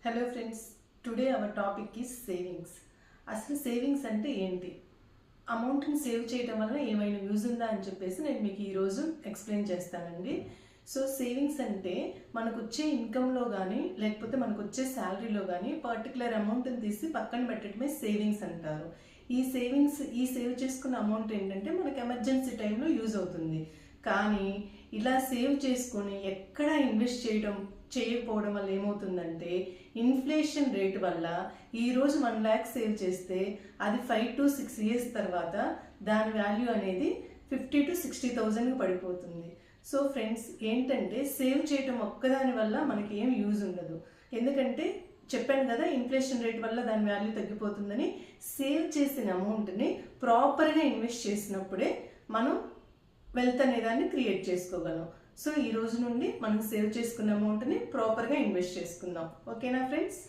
Hello friends, today our topic is savings. అసలు savings అంటే ఏంటి, అమౌంట్ని సేవ్ చేయడం వల్ల ఏమైనా యూజ్ ఉందా అని చెప్పేసి నేను మీకు ఈరోజు ఎక్స్ప్లెయిన్ చేస్తానండి. సో సేవింగ్స్ అంటే మనకు వచ్చే ఇన్కంలో కానీ లేకపోతే మనకు వచ్చే శాలరీలో కానీ పర్టికులర్ అమౌంట్ని తీసి పక్కన పెట్టడమే సేవింగ్స్ అంటారు. ఈ సేవ్ చేసుకున్న అమౌంట్ ఏంటంటే మనకు ఎమర్జెన్సీ టైంలో యూజ్ అవుతుంది. కానీ ఇలా సేవ్ చేసుకొని ఎక్కడ ఇన్వెస్ట్ చేయకపోవడం వల్ల ఏమవుతుందంటే ఇన్ఫ్లేషన్ రేట్ వల్ల ఈరోజు 1 lakh సేవ్ చేస్తే అది 5 to 6 years తర్వాత దాని వాల్యూ అనేది 50 to 60,000 పడిపోతుంది. సో ఫ్రెండ్స్, ఏంటంటే సేవ్ చేయటం ఒక్కదాని వల్ల మనకి ఏం యూజ్ ఉండదు. ఎందుకంటే చెప్పాను కదా, ఇన్ఫ్లేషన్ రేట్ వల్ల దాని వాల్యూ తగ్గిపోతుందని. సేవ్ చేసిన అమౌంట్ని ప్రాపర్గా ఇన్వెస్ట్ చేసినప్పుడే మనం వెల్త్ అనేదాన్ని క్రియేట్ చేసుకోగలం. సో ఈ రోజు నుండి మనం సేవ్ చేసుకున్న అమౌంట్ని ప్రాపర్గా ఇన్వెస్ట్ చేసుకుందాం. ఓకేనా ఫ్రెండ్స్?